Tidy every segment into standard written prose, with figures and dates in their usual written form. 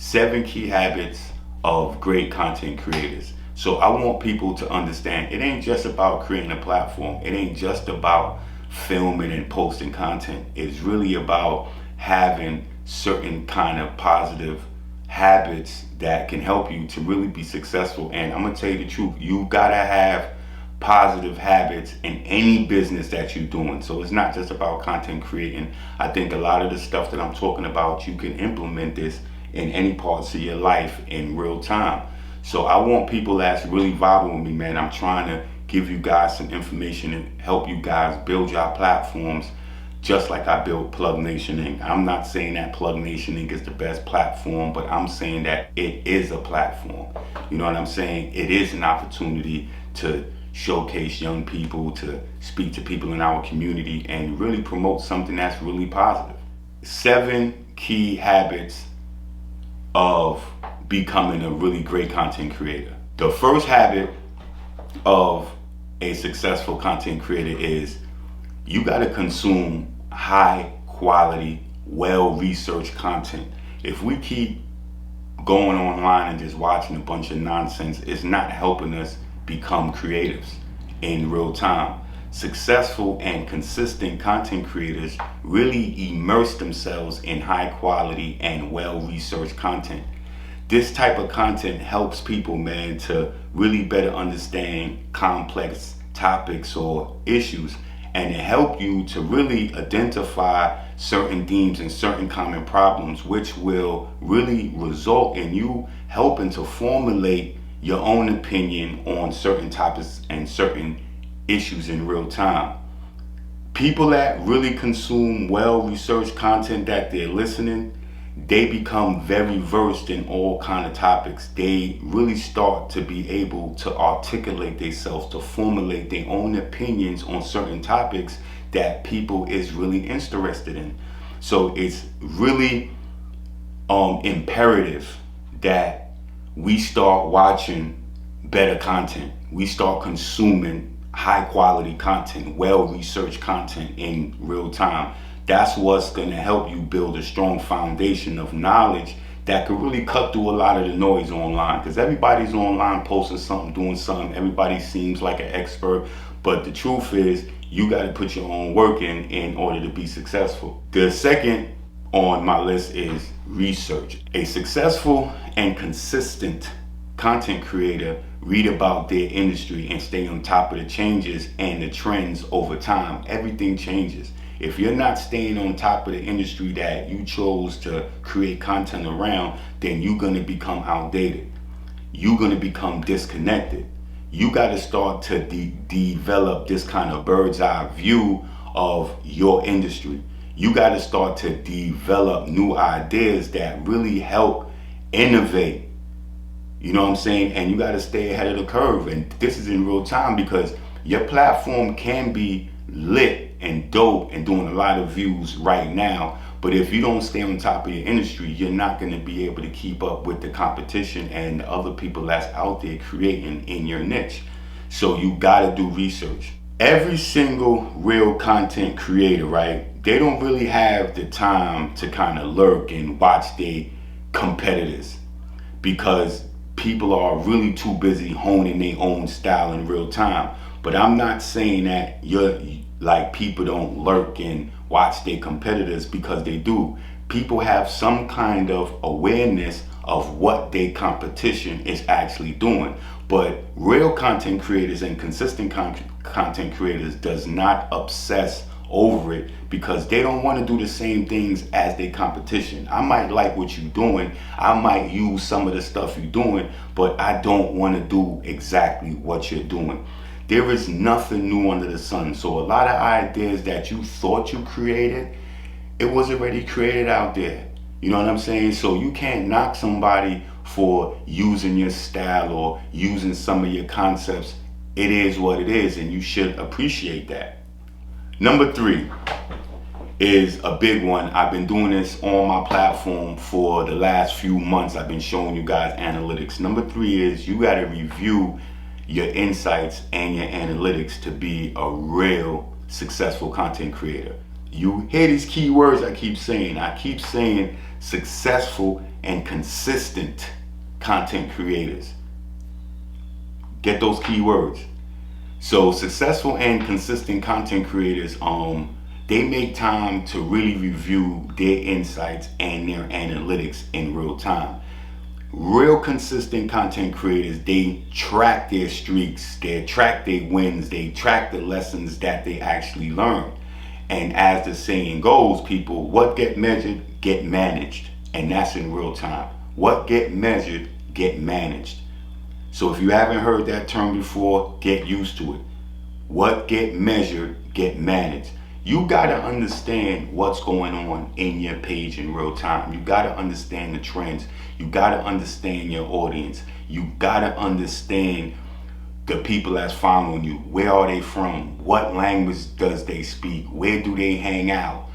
7 key habits of great content creators. So I want people to understand it ain't just about creating a platform. It ain't just about filming and posting content. It's really about having certain kind of positive habits that can help you to really be successful. And I'm gonna tell you the truth, you gotta have positive habits in any business that you're doing. So it's not just about content creating. I think a lot of the stuff that I'm talking about, you can implement this in any parts of your life in real time. So I want people that's really vibing with me, man. I'm trying to give you guys some information and help you guys build your platforms just like I built Plug Nation Inc. I'm not saying that Plug Nation Inc. is the best platform, but I'm saying that it is a platform. You know what I'm saying? It is an opportunity to showcase young people, to speak to people in our community, and really promote something that's really positive. 7 key habits of becoming a really great content creator. The first habit of a successful content creator is you got to consume high quality, well-researched content. If we keep going online and just watching a bunch of nonsense, it's not helping us become creatives in real time. Successful and consistent content creators really immerse themselves in high quality and well-researched content. This type of content helps people, man, to really better understand complex topics or issues, and it help you to really identify certain themes and certain common problems, which will really result in you helping to formulate your own opinion on certain topics and certain issues in real time. People that really consume well-researched content that they're listening, they become very versed in all kind of topics. They really start to be able to articulate themselves, to formulate their own opinions on certain topics that people is really interested in. So it's really imperative that we start watching better content. We start consuming high quality content, well-researched content in real time. That's what's going to help you build a strong foundation of knowledge that could really cut through a lot of the noise online, because everybody's online posting something, doing something. Everybody seems like an expert, but the truth is you got to put your own work in order to be successful. The second on my list is research. A successful and consistent content creator read about their industry and stay on top of the changes and the trends over time. Everything changes. If you're not staying on top of the industry that you chose to create content around, then you're going to become outdated. You're going to become disconnected. You got to start to develop this kind of bird's eye view of your industry. You got to start to develop new ideas that really help innovate. You know what I'm saying? And you got to stay ahead of the curve. And this is in real time, because your platform can be lit and dope and doing a lot of views right now, but if you don't stay on top of your industry, you're not going to be able to keep up with the competition and the other people that's out there creating in your niche. So you got to do research. Every single real content creator, right, they don't really have the time to kind of lurk and watch their competitors, because people are really too busy honing their own style in real time. But I'm not saying that people don't lurk and watch their competitors, because they do. People have some kind of awareness of what their competition is actually doing. But real content creators and consistent content creators does not obsess over it, because they don't want to do the same things as their competition. I might like what you're doing, I might use some of the stuff you're doing, but I don't want to do exactly what you're doing. There is nothing new under the sun. So a lot of ideas that you thought you created, it was already created out there. You know what I'm saying? So you can't knock somebody for using your style or using some of your concepts. It is what it is, and you should appreciate that. Number 3 is a big one. I've been doing this on my platform for the last few months. I've been showing you guys analytics. Number 3 is you got to review your insights and your analytics to be a real successful content creator. You hear these keywords I keep saying. I keep saying successful and consistent content creators. Get those keywords. So successful and consistent content creators, they make time to really review their insights and their analytics in real time. Real consistent content creators, they track their streaks, they track their wins, they track the lessons that they actually learned. And as the saying goes, people, what get measured, get managed. And that's in real time. What get measured, get managed. So if you haven't heard that term before, get used to it. What get measured, get managed. You got to understand what's going on in your page in real time. You got to understand the trends. You got to understand your audience. You got to understand the people that's following you. Where are they from? What language does they speak? Where do they hang out?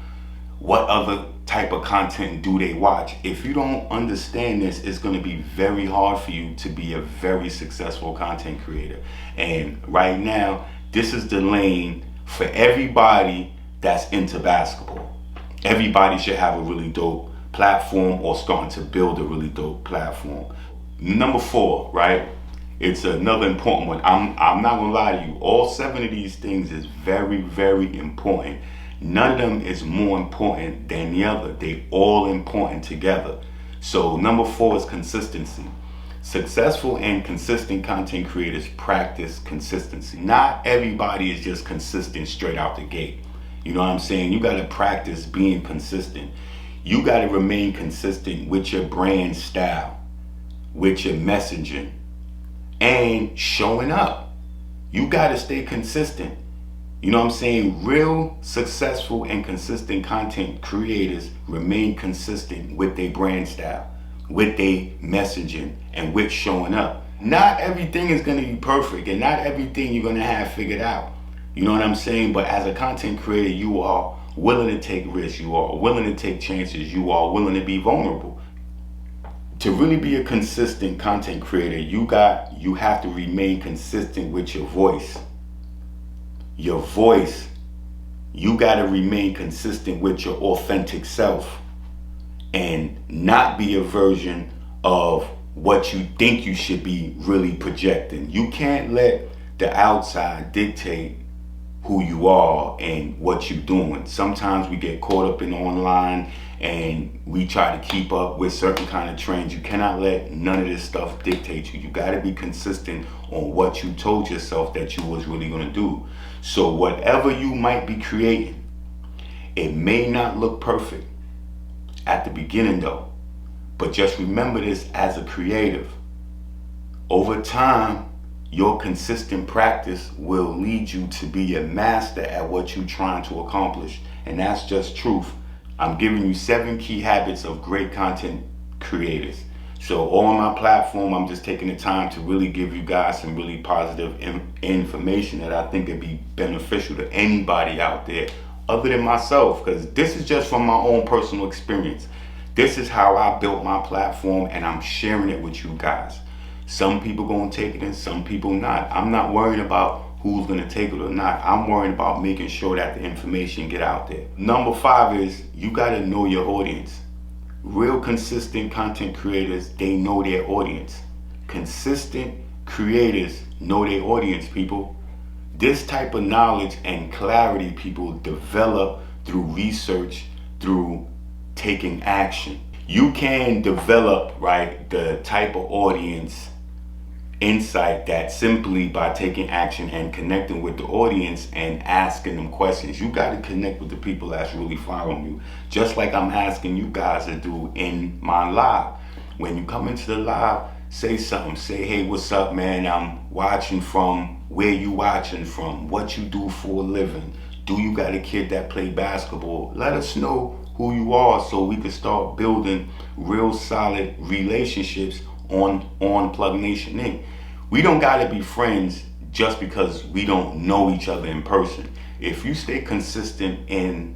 What other type of content do they watch? If you don't understand this, it's going to be very hard for you to be a very successful content creator. And right now, this is the lane for everybody that's into basketball. Everybody should have a really dope platform or starting to build a really dope platform. Number 4, right? It's another important one. I'm not gonna lie to you. All 7 of these things is very, very important. None of them is more important than the other. They all important together. So number 4 is consistency. Successful and consistent content creators practice consistency. Not everybody is just consistent straight out the gate. You know what I'm saying? You got to practice being consistent. You got to remain consistent with your brand style, with your messaging, and showing up. You got to stay consistent. You know what I'm saying? Real successful and consistent content creators remain consistent with their brand style, with their messaging, and with showing up. Not everything is going to be perfect, and not everything you're going to have figured out. You know what I'm saying? But as a content creator, you are willing to take risks. You are willing to take chances. You are willing to be vulnerable. To really be a consistent content creator, you have to remain consistent with your voice. Your voice, you got to remain consistent with your authentic self and not be a version of what you think you should be really projecting. You can't let the outside dictate who you are and what you're doing. Sometimes we get caught up in online and we try to keep up with certain kind of trends. You cannot let none of this stuff dictate you. You got to be consistent on what you told yourself that you was really going to do. So whatever you might be creating, it may not look perfect at the beginning though, but just remember this as a creative. Over time, your consistent practice will lead you to be a master at what you're trying to accomplish. And that's just truth. I'm giving you 7 key habits of great content creators. So on my platform, I'm just taking the time to really give you guys some really positive information that I think would be beneficial to anybody out there other than myself, because this is just from my own personal experience. This is how I built my platform, and I'm sharing it with you guys. Some people gonna take it and some people not. I'm not worried about who's gonna take it or not. I'm worried about making sure that the information get out there. Number 5 is you gotta know your audience. Real consistent content creators, they know their audience. Consistent creators know their audience, people. This type of knowledge and clarity, people, develop through research, through taking action. You can develop, right, the type of audience insight that simply by taking action and connecting with the audience and asking them questions. You got to connect with the people that's really following you, just like I'm asking you guys to do in my live. When you come into the live, say something. Say, hey, what's up, man? I'm watching from. Where you watching from? What you do for a living? Do you got a kid that play basketball? Let us know who you are so we can start building real solid relationships on Plug Nation Inc. We don't gotta be friends just because we don't know each other in person. If you stay consistent in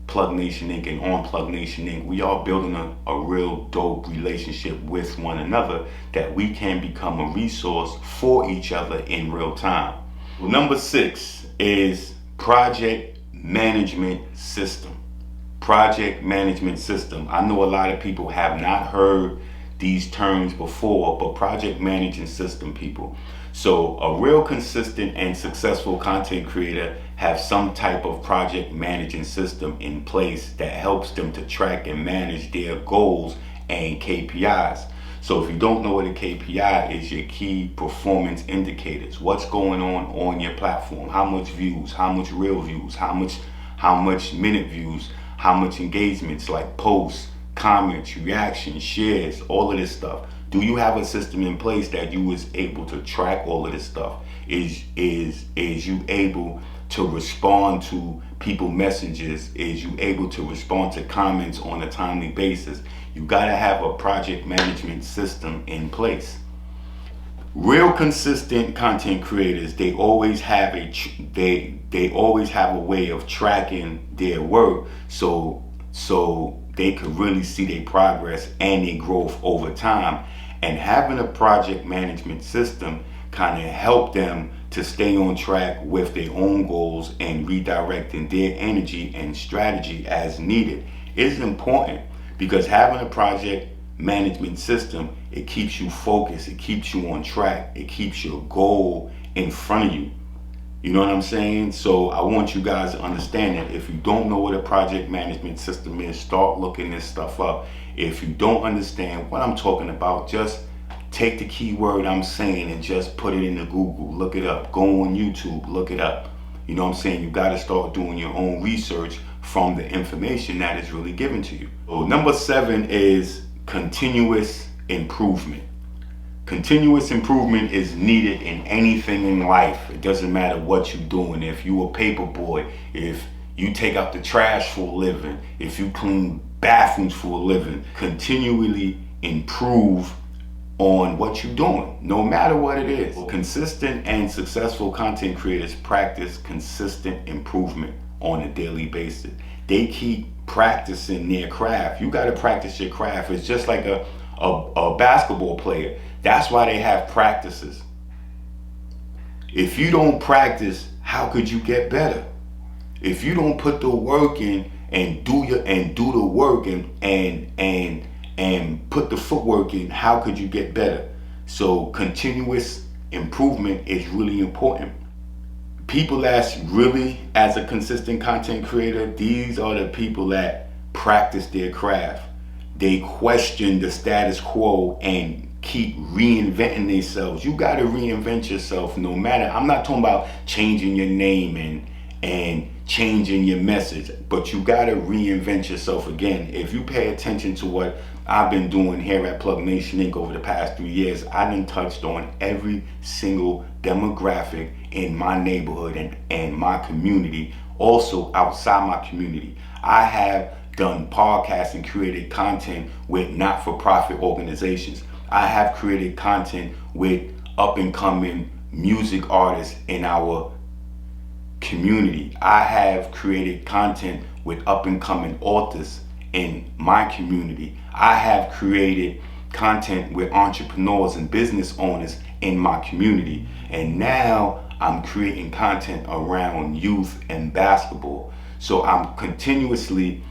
Plug Nation Inc. and on Plug Nation Inc., we are building a real dope relationship with one another that we can become a resource for each other in real time. Number 6 is project management system. Project management system. I know a lot of people have not heard these terms before, but project management system, people. So a real consistent and successful content creator have some type of project management system in place that helps them to track and manage their goals and KPIs. So if you don't know what a KPI is, your key performance indicators. What's going on your platform? How much views? How much real views? How much minute views? How much engagements, like posts, comments, reactions, shares, all of this stuff. Do you have a system in place that you was able to track all of this stuff? Is you able to respond to people messages? Is you able to respond to comments on a timely basis? You gotta have a project management system in place. Real consistent content creators, they always have they always have a way of tracking their work, so they could really see their progress and their growth over time. And having a project management system kind of help them to stay on track with their own goals and redirecting their energy and strategy as needed. It's important because having a project management system, it keeps you focused, it keeps you on track, it keeps your goal in front of you. You know what I'm saying? So I want you guys to understand that if you don't know what a project management system is, start looking this stuff up. If you don't understand what I'm talking about, just take the keyword I'm saying and just put it into Google, look it up, go on YouTube, look it up. You know what I'm saying? You got to start doing your own research from the information that is really given to you. So number 7 is continuous improvement. Continuous improvement is needed in anything in life. It doesn't matter what you're doing. If you a paper boy, if you take out the trash for a living, if you clean bathrooms for a living, continually improve on what you're doing, no matter what it is. Consistent and successful content creators practice consistent improvement on a daily basis. They keep practicing their craft. You got to practice your craft. It's just like a basketball player. That's why they have practices. If you don't practice, how could you get better? If you don't put the work in and do the work and put the footwork in, how could you get better? So continuous improvement is really important. People that's really, as a consistent content creator, these are the people that practice their craft. They question the status quo and keep reinventing themselves. You got to reinvent yourself no matter. I'm not talking about changing your name and changing your message, but you got to reinvent yourself again. If you pay attention to what I've been doing here at Plug Nation Inc. over the past 3 years, I done touched on every single demographic in my neighborhood and my community, also outside my community. I have done podcasts and created content with not-for-profit organizations. I have created content with up-and-coming music artists in our community. I have created content with up-and-coming authors in my community. I have created content with entrepreneurs and business owners in my community. And now I'm creating content around youth and basketball. So I'm continuously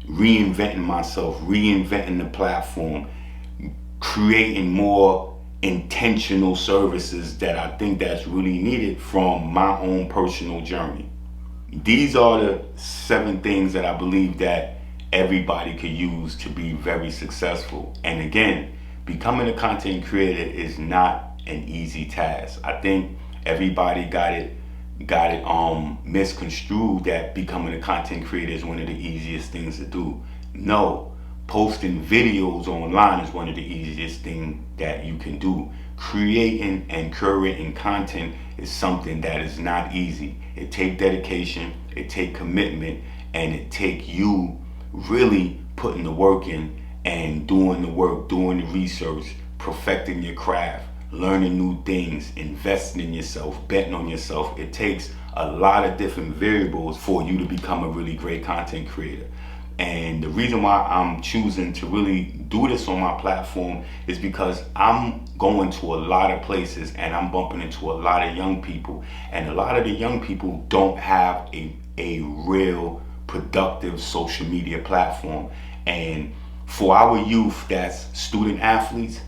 reinventing myself, reinventing the platform, creating more intentional services that I think that's really needed from my own personal journey. These are the 7 things that I believe that everybody could use to be very successful. And again, becoming a content creator is not an easy task. I think everybody got it misconstrued that becoming a content creator is one of the easiest things to do. No, posting videos online is one of the easiest things that you can do. Creating and curating content is something that is not easy. It takes dedication, it takes commitment, and it takes you really putting the work in and doing the work, doing the research, perfecting your craft, learning new things, investing in yourself, betting on yourself. It takes a lot of different variables for you to become a really great content creator. And the reason why I'm choosing to really do this on my platform is because I'm going to a lot of places and I'm bumping into a lot of young people. And a lot of the young people don't have a real productive social media platform. And for our youth that's student athletes,